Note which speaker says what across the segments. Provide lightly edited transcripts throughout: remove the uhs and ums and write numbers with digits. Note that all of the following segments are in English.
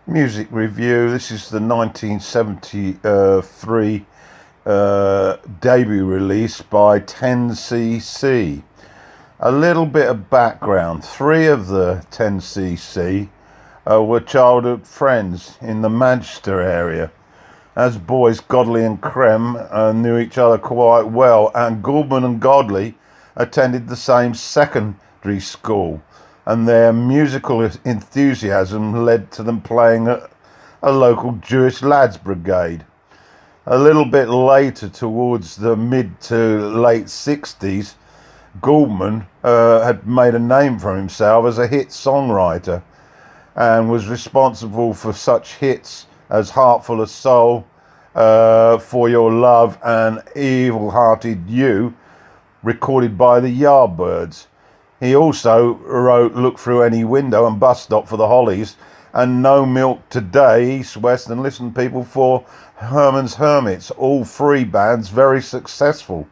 Speaker 1: Music review. This is the 1973 debut release by 10cc. A little bit of background. Three of the 10cc were childhood friends in the Manchester area. As boys, Godley and Creme knew each other quite well, and Goodman and Godley attended the same secondary school, and their musical enthusiasm led to them playing at a local Jewish lads brigade. A little bit later, towards the mid to late 60s, Goodman had made a name for himself as a hit songwriter and was responsible for such hits as Heart Full of Soul, For Your Love, and Evil Hearted You, recorded by the Yardbirds. He also wrote Look Through Any Window and Bus Stop for the Hollies, and No Milk Today, East West, and Listen People for Herman's Hermits, all three bands very successful.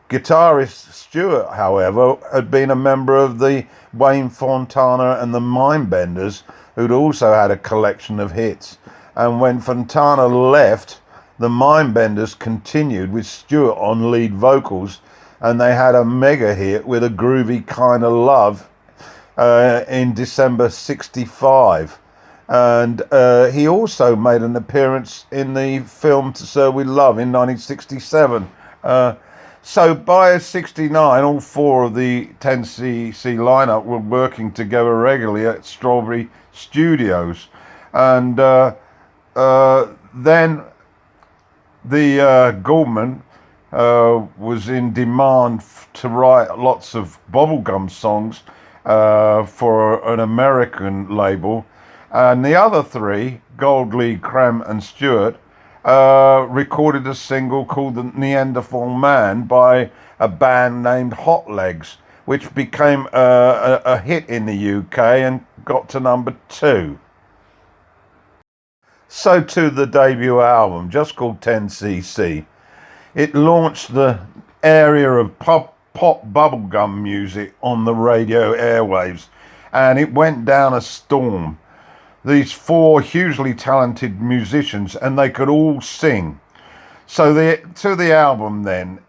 Speaker 1: Guitarist Stewart, however, had been a member of the Wayne Fontana and the Mindbenders, who'd also had a collection of hits. And when Fontana left, the Mindbenders continued with Stewart on lead vocals, and they had a mega hit with A Groovy Kind of Love in December 65. And he also made an appearance in the film To Serve With Love in 1967. So by 69, all four of the 10cc lineup were working together regularly at Strawberry Studios. And then the Goldman was in demand to write lots of bubblegum songs for an American label, and the other three, Godley, Creme and Stewart, recorded a single called The Neanderthal Man by a band named Hot Legs, which became a hit in the UK and got to number 2. So to the debut album, just called 10cc. It launched the area of pop bubblegum music on the radio airwaves, and it went down a storm. These four hugely talented musicians, and they could all sing. So to the album then,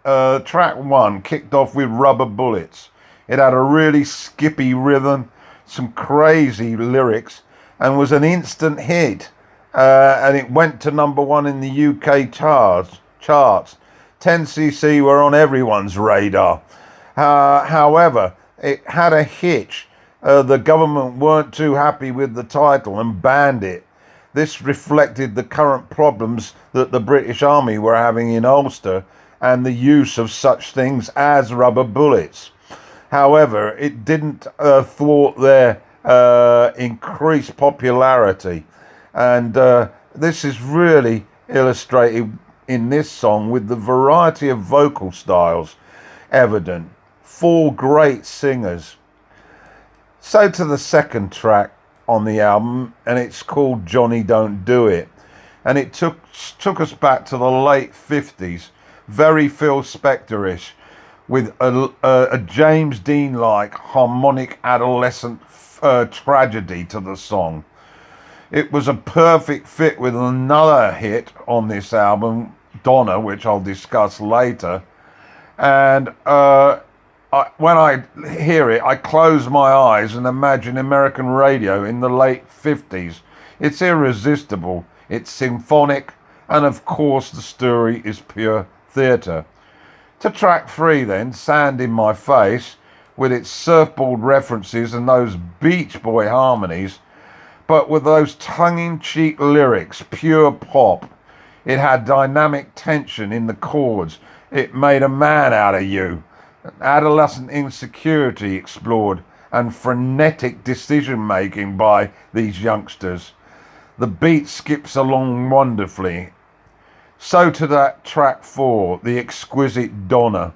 Speaker 1: track 1 kicked off with Rubber Bullets. It had a really skippy rhythm, some crazy lyrics, and was an instant hit. And it went to number 1 in the UK charts. 10cc were on everyone's radar. However, it had a hitch. The government weren't too happy with the title and banned it. This reflected the current problems that the British Army were having in Ulster and the use of such things as rubber bullets. However, it didn't thwart their increased popularity. And this is really illustrated in this song with the variety of vocal styles evident. 4 great singers. So to the second track on the album, and it's called Johnny Don't Do It. And it took us back to the late 50s, very Phil Spector-ish, with a James Dean-like harmonic adolescent tragedy to the song. It was a perfect fit with another hit on this album, Donna, which I'll discuss later. And when I hear it, I close my eyes and imagine American radio in the late 50s. It's irresistible, it's symphonic, and of course the story is pure theatre. To track 3 then, Sand in My Face, with its surfboard references and those Beach Boy harmonies, but with those tongue-in-cheek lyrics, pure pop. It had dynamic tension in the chords. It made a man out of you. Adolescent insecurity explored, and frenetic decision-making by these youngsters. The beat skips along wonderfully. So to that track 4, the exquisite Donna.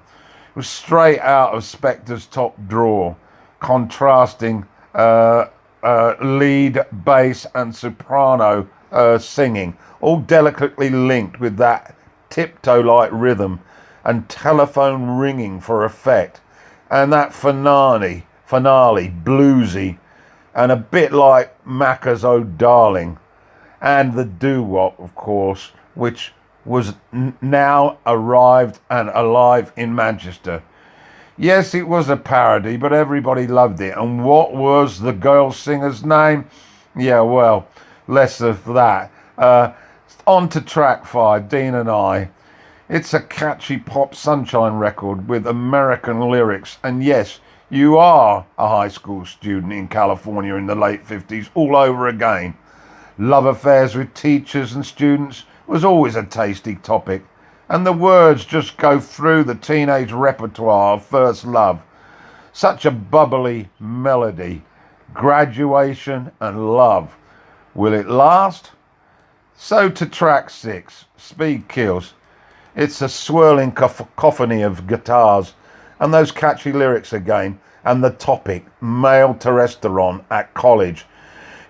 Speaker 1: It was straight out of Spector's top drawer, contrasting lead, bass and soprano singing, all delicately linked with that tiptoe-like rhythm and telephone ringing for effect, and that finale, bluesy, and a bit like Macca's Oh Darling. and the doo-wop, of course, which was now arrived and alive in Manchester. Yes, it was a parody, but everybody loved it. And what was the girl singer's name? Yeah, well, less of that. On to track 5, Dean and I. It's a catchy pop sunshine record with American lyrics. And yes, you are a high school student in California in the late 50s all over again. Love affairs with teachers and students was always a tasty topic. And the words just go through the teenage repertoire of First Love. Such a bubbly melody. Graduation and love. Will it last? So to track 6, Speed Kills. It's a swirling cacophony of guitars and those catchy lyrics again, and the topic, male testosterone at college.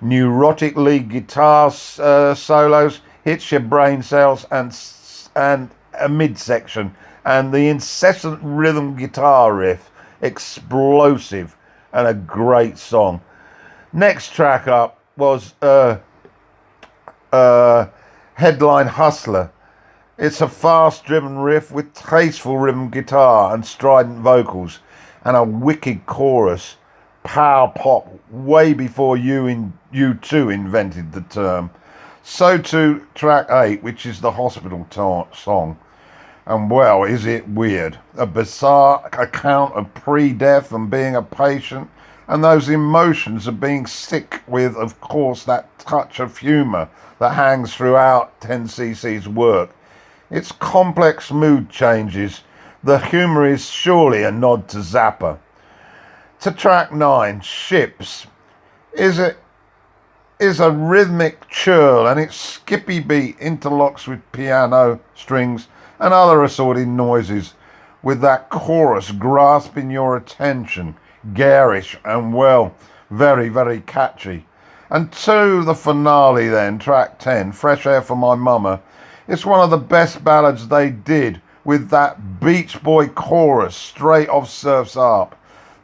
Speaker 1: Neurotic lead guitar solos hits your brain cells and a midsection, and the incessant rhythm guitar riff, explosive and a great song. Next track up was Headline Hustler. It's a fast-driven riff with tasteful rhythm guitar and strident vocals, and a wicked chorus. Power pop, way before U2 invented the term. So to track 8, which is the Hospital song. And well, is it weird? A bizarre account of pre-death and being a patient, and those emotions of being sick with, of course, that touch of humour that hangs throughout 10cc's work. Its complex mood changes. The humour is surely a nod to Zappa. To track 9, Ships, is a rhythmic churl, and its skippy beat interlocks with piano, strings and other assorted noises, with that chorus grasping your attention, garish and, well, very, very catchy. And to the finale then, track 10, Fresh Air for My Mama. It's one of the best ballads they did, with that Beach Boy chorus straight off Surf's Up.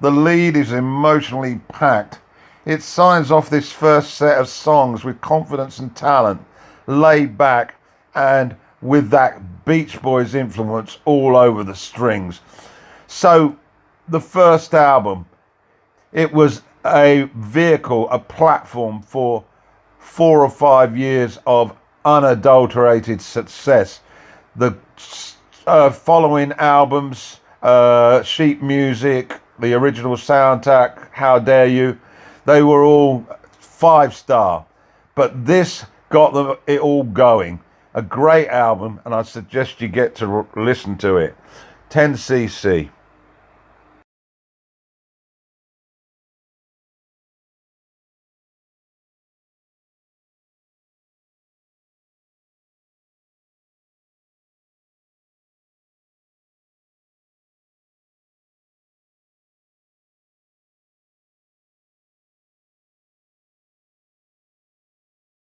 Speaker 1: The lead is emotionally packed. It signs off this first set of songs with confidence and talent, laid back and with that Beach Boys influence all over the strings. So the first album, it was a vehicle, a platform for 4 or 5 years of unadulterated success. The following albums, Sheet Music, the original soundtrack, How Dare You, they were all 5-star. But this got it all going. A great album, and I suggest you get to listen to it. 10cc.